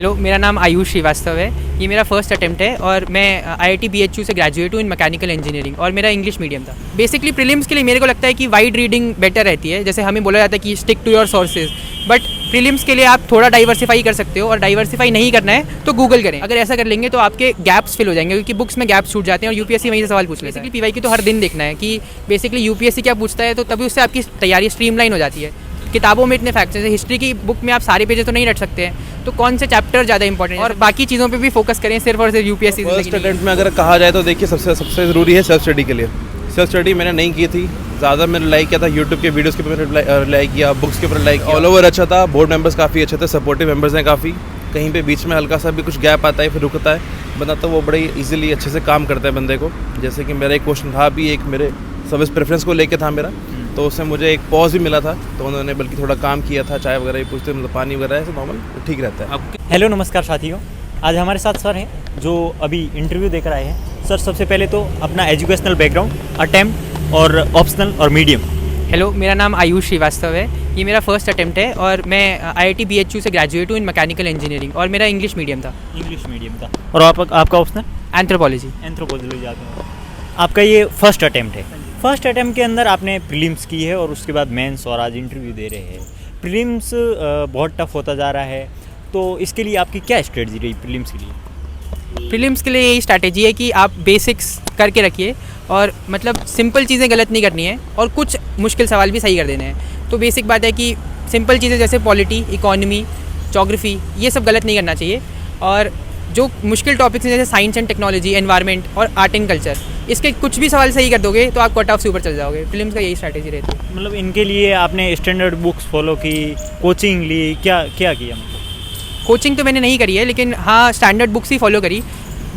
Hello, मेरा नाम आयुष श्रीवास्तव है। ये मेरा फर्स्ट अटेम्प्ट है और मैं IIT BHU से ग्रेजुएट हूँ इन मैकेनिकल इंजीनियरिंग और मेरा इंग्लिश मीडियम था। बेसिकली प्रीलिम्स के लिए मेरे को लगता है कि वाइड रीडिंग बेटर रहती है। जैसे हमें बोला जाता है कि stick to your sources, but prelims के लिए आप थोड़ा डाइवर्सिफाई कर सकते हो और डाइवर्सिफाई नहीं करना है तो गूगल करें। अगर ऐसा कर लेंगे तो आपके गैप्स फिल हो जाएंगे, क्योंकि बुक्स में गैप्स छूट जाते हैं और यूपीएससी वहीं से सवाल पूछ लेता है। बेसिकली PY की तो हर दिन देखना है कि बेसिकली यूपीएससी क्या पूछता है, तो तभी उससे आपकी तैयारी स्ट्रीमलाइन हो जाती है। किताबों में इतने फैक्ट्स हैं, जैसे हिस्ट्री की बुक में आप सारे पेजेस तो नहीं रट सकते हैं, तो कौन से चैप्टर ज़्यादा इंपॉर्टेंट है और बाकी चीज़ों पे भी फोकस करें, सिर्फ और सिर्फ यूपीएससी। फर्स्ट अटेम्प्ट में अगर कहा जाए तो देखिए सबसे ज़रूरी है सेल्फ स्टडी के लिए। सेल्फ स्टडी मैंने नहीं की थी, ज़्यादा मैंने लाइक किया था यूट्यूब के वीडियोस के ऊपर लाइक किया, बुक्स के ऊपर लाइक किया। ऑल ओवर अच्छा था, बोर्ड मेंबर्स काफ़ी अच्छे थे, सपोर्टिव मेंबर्स हैं काफ़ी। कहीं पे बीच में हल्का सा भी कुछ गैप आता है फिर रुकता है बंदा, तो वो बड़े इजीली अच्छे से काम करता है बंदे को। जैसे कि मेरा एक क्वेश्चन था भी, एक मेरे सर्विस प्रेफरेंस को लेके था मेरा, तो उससे मुझे एक पॉज भी मिला था, तो उन्होंने बल्कि थोड़ा काम किया था, चाय वगैरह ही पूछते, मतलब पानी वगैरह है, नॉर्मल ठीक रहता है। हेलो नमस्कार साथियों, आज हमारे साथ सर हैं जो अभी इंटरव्यू देकर आए हैं। सर सबसे पहले तो अपना एजुकेशनल बैकग्राउंड, अटेम्प्ट और ऑप्शनल और मीडियम। हेलो, मेरा नाम आयुष श्रीवास्तव है। ये मेरा फर्स्ट अटेम्प्ट है और मैं IIT BHU से ग्रेजुएट हूँ इन मैकेनिकल इंजीनियरिंग और मेरा इंग्लिश मीडियम था। इंग्लिश मीडियम था। और आपका ऑप्शनल? एंथ्रोपोलॉजी। एंथ्रोपोलॉजी जाते हैं। आपका ये फर्स्ट अटेम्प्ट है। फर्स्ट अटेम्प्ट के अंदर आपने प्रीलिम्स की है और उसके बाद मेंस और आज इंटरव्यू दे रहे हैं। प्रीलिम्स बहुत टफ होता जा रहा है, तो इसके लिए आपकी क्या स्ट्रेटजी रही प्रीलिम्स के लिए? प्रीलिम्स के लिए यही स्ट्रैटेजी है कि आप बेसिक्स करके रखिए और मतलब सिंपल चीज़ें गलत नहीं करनी है और कुछ मुश्किल सवाल भी सही कर देने हैं। तो बेसिक बात है कि सिंपल चीज़ें जैसे पॉलिटी, इकोनॉमी, ज्योग्राफी, ये सब गलत नहीं करना चाहिए। और जो मुश्किल टॉपिक्स हैं जैसे साइंस एंड टेक्नोलॉजी, एनवायरनमेंट और आर्ट एंड कल्चर, इसके कुछ भी सवाल सही कर दोगे तो आप कट ऑफ से ऊपर चल जाओगे। फिल्म्स का यही स्ट्रैटेजी रहती है। मतलब इनके लिए आपने स्टैंडर्ड बुक्स फॉलो की, कोचिंग ली, क्या किया? मतलब कोचिंग तो मैंने नहीं करी है, लेकिन हाँ स्टैंडर्ड बुक्स ही फॉलो करी।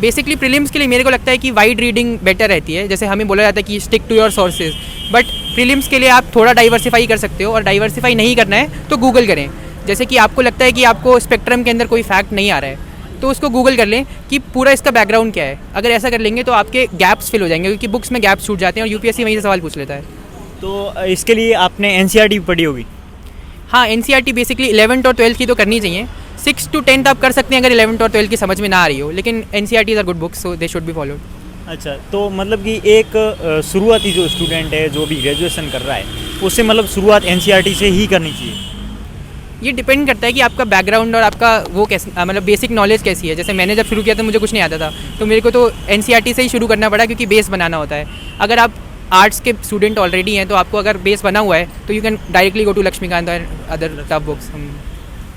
बेसिकली प्रीलिम्स के लिए मेरे को लगता है कि वाइड रीडिंग बेटर रहती है। जैसे हमें बोला जाता है कि stick to your sources, but prelims के लिए आप थोड़ा डाइवर्सिफाई कर सकते हो और डाइवर्सिफाई नहीं करना है तो गूगल करें। जैसे कि आपको लगता है कि आपको स्पेक्ट्रम के अंदर कोई फैक्ट नहीं आ रहा है, तो उसको गूगल कर लें कि पूरा इसका बैकग्राउंड क्या है। अगर ऐसा कर लेंगे तो आपके गैप्स फिल हो जाएंगे, क्योंकि बुक्स में गैप्स छूट जाते हैं और यूपीएससी वहीं से सवाल पूछ लेता है। तो इसके लिए आपने NCERT पढ़ी होगी? हाँ, NCERT बेसिकली 11th और 12th की तो करनी चाहिए। 6 to 10th आप कर सकते हैं अगर 11th और 12th की समझ में ना आ रही हो, लेकिन NCERT is a good book, so they should be followed. अच्छा, तो मतलब कि एक शुरुआती जो स्टूडेंट है जो भी ग्रेजुएशन कर रहा है, उससे मतलब शुरुआत NCERT से ही करनी चाहिए? ये डिपेंड करता है कि आपका बैकग्राउंड और आपका वो कैसे, मतलब बेसिक नॉलेज कैसी है। जैसे मैंने जब शुरू किया था मुझे कुछ नहीं आता था, तो मेरे को तो NCERT से ही शुरू करना पड़ा, क्योंकि बेस बनाना होता है। अगर आप आर्ट्स के स्टूडेंट ऑलरेडी हैं तो आपको अगर बेस बना हुआ है तो you can directly go to Laxmikanth और अदर टफ बुक्स।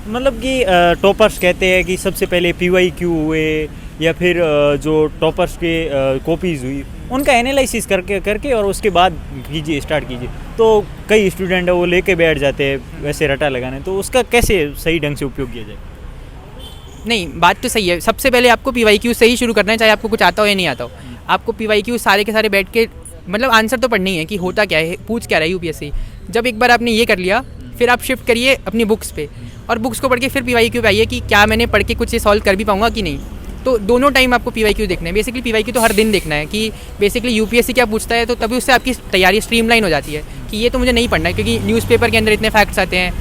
मतलब कि टॉपर्स कहते हैं कि सबसे पहले PYQ हुए या फिर जो टॉपर्स के कॉपीज़ हुई, उनका एनालिसिस करके और उसके बाद स्टार्ट कीजिए। तो कई स्टूडेंट है वो लेके बैठ जाते हैं वैसे रटा लगाने, तो उसका कैसे सही ढंग से उपयोग किया जाए? नहीं, बात तो सही है। सबसे पहले आपको PYQ से ही शुरू करना है, चाहे आपको कुछ आता हो या नहीं आता हो। आपको PYQ सारे के सारे बैठ के मतलब आंसर तो पढ़नी है कि होता क्या है, पूछ क्या रहा है यूपीएससी। जब एक बार आपने ये कर लिया, फिर आप शिफ्ट करिए अपनी बुक्स पे और बुक्स को पढ़ के फिर PYQ पे आइए कि क्या मैंने पढ़ के कुछ ये सॉल्व कर भी पाऊंगा कि नहीं। तो दोनों टाइम आपको PYQ देखना है। बेसिकली PYQ तो हर दिन देखना है कि बेसिकली यूपीएससी क्या पूछता है, तो तभी उससे आपकी तैयारी स्ट्रीमलाइन हो जाती है कि ये तो मुझे नहीं पढ़ना है, क्योंकि न्यूज़पेपर के अंदर इतने फैक्ट्स आते हैं,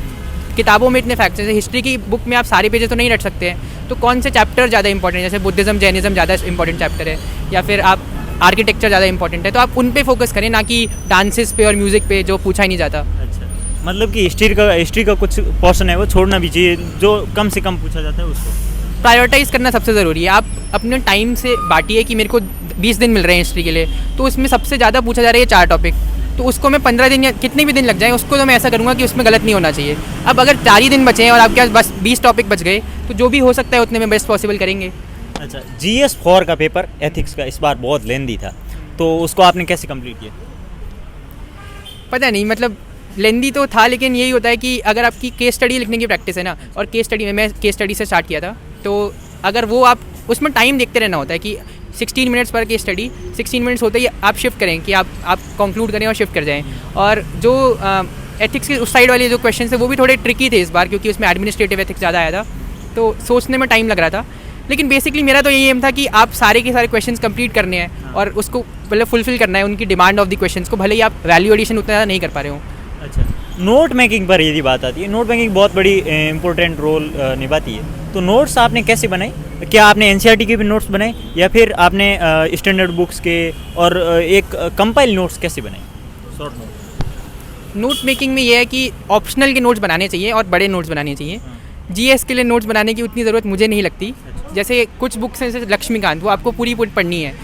किताबों में इतने फैक्ट्स हैं। जैसे हिस्ट्री की बुक में आप सारे पेजेस तो नहीं रट सकते हैं, तो कौन से चैप्टर ज़्यादा इंपॉर्टेंट है, जैसे बुद्धिज़्म, जैनिज़्म ज़्यादा इंपॉर्टेंट चैप्टर है, या फिर आप आर्किटेक्चर ज़्यादा इंपॉर्टेंट है, तो आप उन पे फोकस करें, ना कि डांसेस पे और म्यूज़िक पे जो पूछा ही नहीं जाता। अच्छा, मतलब कि हिस्ट्री का कुछ पोर्शन है वो छोड़ना भी चाहिए, जो कम से कम पूछा जाता है उसको प्रायोरिटाइज़ करना सबसे ज़रूरी है। आप अपने टाइम से बांटिए कि मेरे को 20 दिन मिल रहे हैं हिस्ट्री के लिए, तो उसमें सबसे ज़्यादा पूछा जा रहा है 4 टॉपिक, तो उसको मैं 15 दिन या कितने भी दिन लग जाएँ उसको तो मैं ऐसा करूँगा कि उसमें गलत नहीं होना चाहिए। अब अगर 4 ही दिन बचे हैं और आपके पास बस 20 टॉपिक बच गए, तो जो भी हो सकता है उतने में बेस्ट पॉसिबल करेंगे। अच्छा, GS4 का पेपर एथिक्स का इस बार बहुत लेंदी था, तो उसको आपने कैसे कंप्लीट किया? पता नहीं, मतलब लेंदी तो था, लेकिन यही होता है कि अगर आपकी केस स्टडी लिखने की प्रैक्टिस है ना, और केस स्टडी में मैं केस स्टडी से स्टार्ट किया था, तो अगर वो आप उसमें टाइम देखते रहना होता है कि 16 मिनट्स पर केस स्टडी, 16 मिनट्स होते ही आप शिफ्ट करें कि आप कंक्लूड करें और शिफ्ट कर जाएं। और जो एथिक्स के उस साइड वाले जो क्वेश्चन थे वो भी थोड़े ट्रिकी थे इस बार, क्योंकि उसमें एडमिनिस्ट्रेटिव एथिक्स ज़्यादा आया था, तो सोचने में टाइम लग रहा था। लेकिन बेसिकली मेरा तो यही एम था कि आप सारे के सारे क्वेश्चंस कंप्लीट करने हैं और उसको मतलब फुलफिल करना है, उनकी डिमांड ऑफ द क्वेश्चंस को, भले ही आप वैल्यू एडिशन उतना ज़्यादा नहीं कर पा रहे हो। अच्छा, नोट मेकिंग पर यदि बात आती है, नोट मेकिंग बहुत बड़ी इम्पोर्टेंट रोल निभाती है। तो नोट्स आपने कैसे बनाए? क्या आपने एनसीईआरटी के भी नोट्स बनाए या फिर आपने स्टैंडर्ड बुक्स के, और एक कंपाइल नोट्स कैसे बनाए? Short note. नोट मेकिंग में ये है कि ऑप्शनल के नोट्स बनाने चाहिए और बड़े नोट्स बनाने चाहिए। जीएस के लिए नोट्स बनाने की उतनी ज़रूरत मुझे नहीं लगती। जैसे कुछ बुक्स हैं, जैसे लक्ष्मीकांत, वो आपको पूरी पढ़नी है,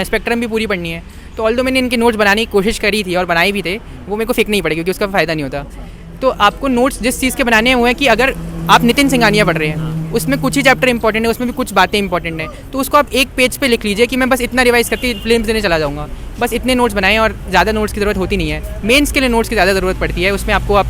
स्पेक्ट्रम भी पूरी पढ़नी है। तो ऑल्दो मैंने इनके नोट्स बनाने की कोशिश करी थी और बनाए भी थे, वो मेरे को फेंकने ही पड़े क्योंकि उसका फ़ायदा नहीं होता। तो आपको नोट्स जिस चीज़ के बनाने हुए हैं कि अगर आप नितिन सिंघानिया पढ़ रहे हैं, उसमें कुछ ही चैप्टर इंपॉर्टेंट है, उसमें भी कुछ बातें इंपॉर्टेंट हैं, तो उसको आप एक पेज पे लिख लीजिए कि मैं बस इतना रिवाइज करके फिल्म देने चला जाऊँगा। बस इतने नोट्स बनाएं और ज़्यादा नोट्स की ज़रूरत होती नहीं है। मेंस के लिए नोट्स की ज़्यादा ज़रूरत पड़ती है, उसमें आपको आप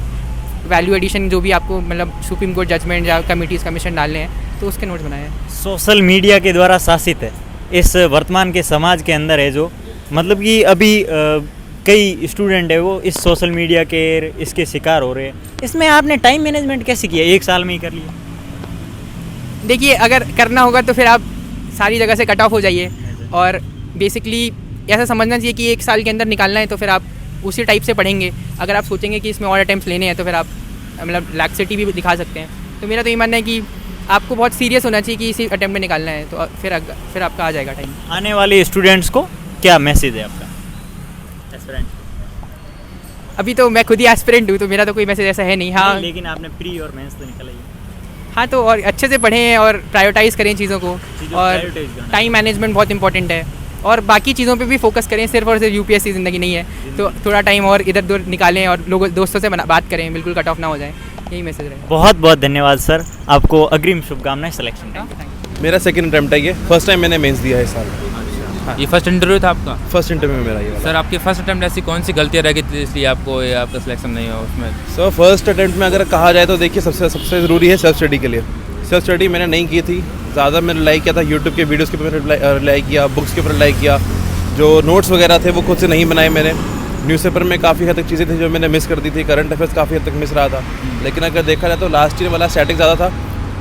वैल्यू एडिशन जो भी आपको मतलब सुप्रीम कोर्ट जजमेंट या कमिटीज़ कमीशन डालने हैं, तो उसके नोट्स बनाए हैं। सोशल मीडिया के द्वारा शासित है इस वर्तमान के समाज के अंदर है, जो मतलब कि अभी कई स्टूडेंट है वो इस सोशल मीडिया के इसके शिकार हो रहे हैं। इसमें आपने टाइम मैनेजमेंट कैसे किया? एक साल में ही कर लिया? देखिए, अगर करना होगा तो फिर आप सारी जगह से कट ऑफ हो जाइए और बेसिकली ऐसा समझना चाहिए कि एक साल के अंदर निकालना है, तो फिर आप उसी टाइप से पढ़ेंगे। अगर आप सोचेंगे कि इसमें और अटैम्प्ट्स लेने हैं तो फिर आप मतलब लैक्सिटी भी दिखा सकते हैं। तो मेरा तो ये मानना है कि आपको बहुत सीरियस होना चाहिए कि इसी अटैम्प्ट में निकालना है, तो फिर आपका आ जाएगा टाइम। आने वाले स्टूडेंट्स को क्या मैसेज है आपका? एस्पिरेंट। अभी तो मैं खुद ही एस्पिरेंट हूँ, तो मेरा तो कोई मैसेज ऐसा है नहीं। हाँ, लेकिन आपने प्री और मेंस तो निकला ही। हाँ, तो और अच्छे से पढ़ें और प्रायोरिटाइज़ करें चीज़ों को, और prioritize करना। टाइम मैनेजमेंट बहुत इंपॉर्टेंट है, और बाकी चीज़ों पे भी फोकस करें। सिर्फ और सिर्फ यूपीएससी ज़िंदगी नहीं है, तो थोड़ा टाइम और इधर उधर निकालें और लोगों दोस्तों से बात करें, बिल्कुल कट ऑफ ना हो जाए। यही मैसेज रहेगा। बहुत बहुत धन्यवाद सर, आपको अग्रिम शुभकामनाएं सिलेक्शन के। मेरा सेकंड अटैम्प्ट है ये, फर्स्ट टाइम मैंने मेंस दिया है इस साल। हाँ। ये फर्स्ट इंटरव्यू था आपका? फर्स्ट इंटरव्यू में मेरा ये वाला। सर, आपके फर्स्ट अटेम्प्ट ऐसी कौन सी गलतियाँ रह गई थी इसलिए आपको ये आपका सिलेक्शन नहीं हुआ उसमें? सो फर्स्ट अटैम्प्ट में अगर कहा जाए तो देखिए सबसे ज़रूरी है सेल्फ स्टडी के लिए। सेल्फ स्टडी मैंने नहीं की थी, ज़्यादा मैंने रिलाई किया था यूट्यूब के वीडियोज़ के ऊपर रिलाई किया, बुक्स के ऊपर रिलाई किया। जो नोट्स वगैरह थे वो खुद से नहीं बनाए मैंने। न्यूज़पेपर में काफ़ी हद तक चीज़ें थी जो मैंने मिस कर दी थी, करंट अफेयर्स काफ़ी हद तक मिस रहा था। लेकिन अगर देखा जाए तो लास्ट ईयर वाला स्टैटिक ज़्यादा था,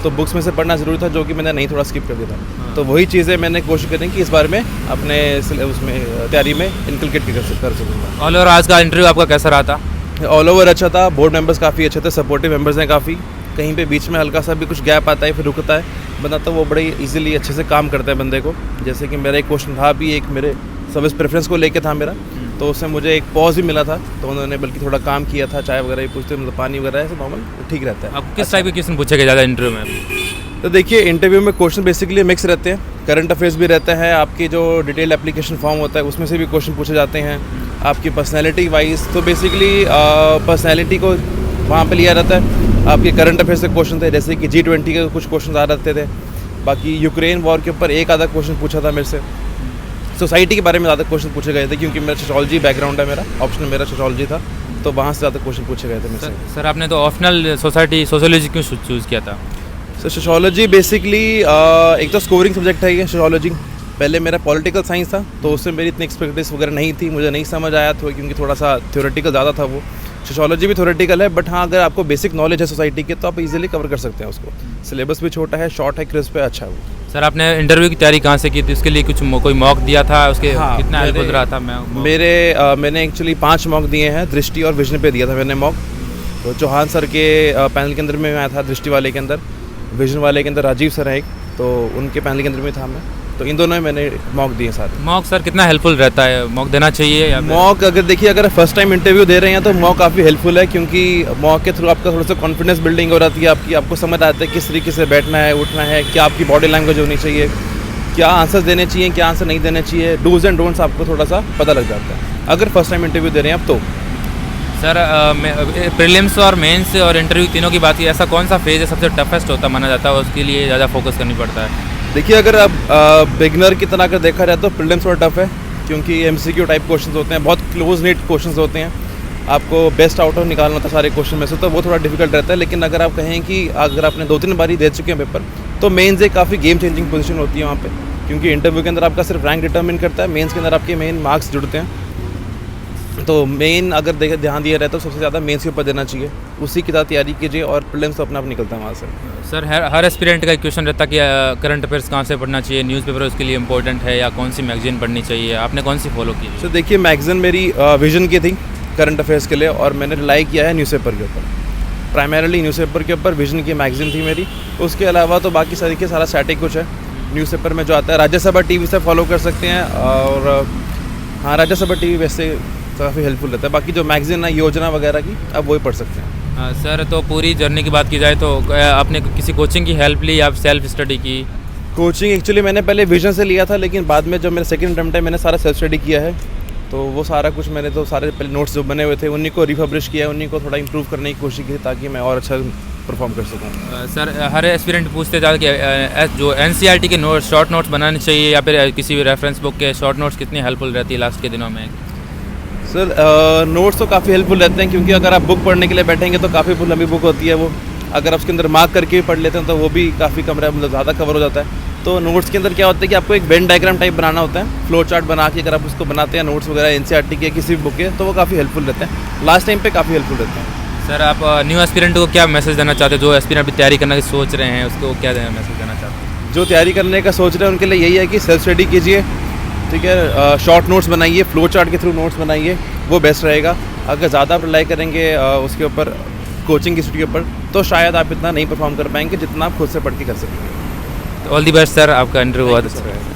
तो बुक्स में से पढ़ना ज़रूरी था, जो कि मैंने नहीं, थोड़ा स्किप कर दिया था। तो वही चीज़ें मैंने कोशिश करी कि इस बार में अपने उसमें तैयारी में इनकलकेट कर सकूँगा। ऑल ओवर आज का इंटरव्यू आपका कैसा रहा था? ऑल ओवर अच्छा था, बोर्ड मेंबर्स काफ़ी अच्छे थे, सपोर्टिव मेंबर्स हैं काफ़ी। कहीं पे बीच में हल्का सा भी कुछ गैप आता है, फिर रुकता है बंदा, तो वो बड़े इजीली अच्छे से काम करता है बंदे को। जैसे कि मेरा एक क्वेश्चन था भी, एक मेरे सर्विस प्रेफरेंस को लेके था मेरा, तो उससे मुझे एक पॉज भी मिला था, तो उन्होंने बल्कि थोड़ा काम किया था, चाय वगैरह भी पूछते, मतलब पानी वगैरह ऐसे नॉर्मल ठीक रहता है। आपको किस टाइप के क्वेश्चन पूछे गए ज़्यादा इंटरव्यू में? तो देखिए, इंटरव्यू में क्वेश्चन बेसिकली मिक्स रहते हैं, करंट अफेयर्स भी रहता है, आपकी जो डिटेल एप्लीकेशन फॉर्म होता है उसमें से भी क्वेश्चन पूछे जाते हैं, आपकी पर्सनैलिटी वाइज। तो बेसिकली पर्सनैलिटी को वहाँ पे लिया रहता है। आपके करंट अफेयर्स से क्वेश्चन थे, जैसे कि G20 के कुछ क्वेश्चन आ रहते थे। बाकी यूक्रेन वॉर के ऊपर एक आधा क्वेश्चन पूछा था मेरे से। सोसाइटी के बारे में ज़्यादा क्वेश्चन पूछे गए थे, क्योंकि मेरा सोशोलॉजी बैकग्राउंड है, मेरा ऑप्शन मेरा सोशोलॉजी था, तो वहाँ से ज़्यादा क्वेश्चन पूछे गए थे मेरे से। सर, आपने तो ऑप्शनल सोशोलॉजी क्यों चूज़ किया था? सर, सोशोलॉजी बेसिकली एक तो स्कोरिंग सब्जेक्ट है ये सोशोलॉजी। पहले मेरा पॉलिटिकल साइंस था, तो उससे मेरी इतनी एक्सपेक्टेशन वगैरह नहीं थी, मुझे नहीं समझ आया था, क्योंकि थोड़ा सा थ्योरेटिकल ज़्यादा था वो। सोशोलॉजी भी थ्योरेटिकल है, बट हाँ, अगर आपको बेसिक नॉलेज है सोसाइटी के तो आप इजीली कवर कर सकते हैं उसको। सिलेबस भी छोटा है, शॉर्ट है, क्रिस्प है, अच्छा है वो। सर, आपने इंटरव्यू की तैयारी कहाँ से की थी? उसके लिए कुछ कोई मॉक दिया था? उसके कितना हेल्पफुल रहा था? मैंने एक्चुअली 5 मॉक दिए हैं, दृष्टि और विजन पे दिया था मैंने मॉक। तो चौहान सर के पैनल के अंदर में आया था, दृष्टि वाले के अंदर, विजन वाले के अंदर राजीव सर है एक, तो उनके पैनल के अंदर में था मैं। तो इन दोनों में मैंने मॉक दिए साथ। मॉक सर कितना हेल्पफुल रहता है? मॉक देना चाहिए या मॉक अगर देखिए, अगर फर्स्ट टाइम इंटरव्यू दे रहे हैं तो मॉक काफ़ी हेल्पफुल है, क्योंकि मॉक के थ्रू आपका थोड़ा सा कॉन्फिडेंस बिल्डिंग हो जाती है आपकी। आपको समझ आता है किस तरीके से बैठना है, उठना है, क्या आपकी बॉडी लैंग्वेज होनी चाहिए, क्या आंसर देने चाहिए, क्या आंसर नहीं देने चाहिए, डूज एंड डोंट्स आपको थोड़ा सा पता लग जाता है अगर फर्स्ट टाइम इंटरव्यू दे रहे हैं आप तो। सर, प्रीलिम्स और मेंस और इंटरव्यू तीनों की बात की, ऐसा कौन सा फेज है सबसे टफेस्ट होता माना जाता है, उसके लिए ज़्यादा फोकस करनी पड़ता है? देखिए, अगर आप बिगनर की तरह अगर देखा जाए तो प्रीलिम्स थोड़ा टफ है, क्योंकि MCQ टाइप क्वेश्चंस होते हैं, बहुत क्लोज नीट क्वेश्चंस होते हैं, आपको बेस्ट आउट ऑफ निकालना था सारे क्वेश्चन में से, तो वो थोड़ा डिफिकल्ट रहता है। लेकिन अगर आप कहें कि अगर आपने 2-3 बारी दे चुके हैं पेपर, तो मेंस एक काफ़ी गेम चेंजिंग पोजीशन होती है वहाँ पे, क्योंकि इंटरव्यू के अंदर आपका सिर्फ रैंक डिटर्मिन करता है, मेंस के अंदर आपके मेन मार्क्स जुड़ते हैं। तो मेन अगर ध्यान दिया रहता है तो सबसे ज़्यादा मेंस के ऊपर देना चाहिए, उसी की तरह तैयारी कीजिए, और प्रीलिम्स तो अपना आप निकलता है वहाँ से। सर, हर एस्पिरेंट का एक क्वेश्चन रहता है कि करंट अफेयर्स कहाँ से पढ़ना चाहिए, न्यूज़पेपर उसके लिए इंपॉर्टेंट है, या कौन सी मैगजीन पढ़नी चाहिए? आपने कौन सी फॉलो की? सर देखिए, मैगजीन मेरी विजन की थी, करंट अफेयर्स के लिए, और मैंने रिलाई किया है न्यूज़पेपर के ऊपर, प्राइमरीली न्यूज़पेपर के ऊपर। विजन की मैगज़ीन थी मेरी, उसके अलावा तो बाकी सारी के सारा स्टैटिक कुछ है। न्यूज़पेपर में जो आता है राज्यसभा टीवी से फॉलो कर सकते हैं, और हाँ राज्यसभा टीवी वैसे काफ़ी हेल्पफुल रहता है। बाकी जो मैगज़ीन है योजना वगैरह की, आप वही पढ़ सकते हैं। सर तो पूरी जर्नी की बात की जाए तो आपने किसी कोचिंग की हेल्प ली, आप सेल्फ स्टडी की? कोचिंग एक्चुअली मैंने पहले विजन से लिया था, लेकिन बाद में जब मेरा सेकंड अटेम्प्ट है मैंने सारा सेल्फ स्टडी किया है। तो वो सारा कुछ मैंने तो सारे पहले नोट्स जो बने हुए थे उन्हीं को रिपब्लिश किया, उन्हीं को थोड़ा इंप्रूव करने की कोशिश की ताकि मैं और अच्छा परफॉर्म कर सकूँ। सर हर एस्पिरेंट पूछते थे कि जो एनसीईआरटी के नोट्स शॉर्ट नोट्स बनाने चाहिए या फिर किसी भी रेफरेंस बुक के शॉर्ट नोट्स कितनी हेल्पफुल रहती है लास्ट के दिनों में? सर नोट्स तो काफ़ी हेल्पफुल रहते हैं, क्योंकि अगर आप बुक पढ़ने के लिए बैठेंगे तो काफ़ी लंबी बुक होती है वो। अगर आप उसके अंदर मार्क करके भी पढ़ लेते हैं तो वो भी काफ़ी कम मतलब ज़्यादा कवर हो जाता है। तो नोट्स के अंदर क्या होता है कि आपको एक वेन डायग्राम टाइप बनाना होता है, फ्लो चार्ट बना के अगर आप उसको बनाते हैं नोट्स वगैरह एनसीईआरटी के किसी भी बुक के, तो वो काफ़ी हेल्पफुल रहते हैं। लास्ट टाइम पे काफ़ी हेल्पफुल रहते हैं। सर आप न्यू एस्पिरेंट को क्या मैसेज देना चाहते हैं, जो एस्पिरेंट अभी तैयारी करने की सोच रहे हैं उसको क्या मैसेज देना चाहते हैं? जो तैयारी करने का सोच रहे हैं उनके लिए यही है कि सेल्फ स्टडी कीजिए, ठीक है, शॉर्ट नोट्स बनाइए, फ्लो चार्ट के थ्रू नोट्स बनाइए, वो बेस्ट रहेगा। अगर ज़्यादा आप रिलाई करेंगे उसके ऊपर कोचिंग की के ऊपर, तो शायद आप इतना नहीं परफॉर्म कर पाएंगे जितना आप खुद से पढ़ के कर सकेंगे। ऑल दी बेस्ट सर, आपका इंटरव्यू बहुत अच्छा रहा।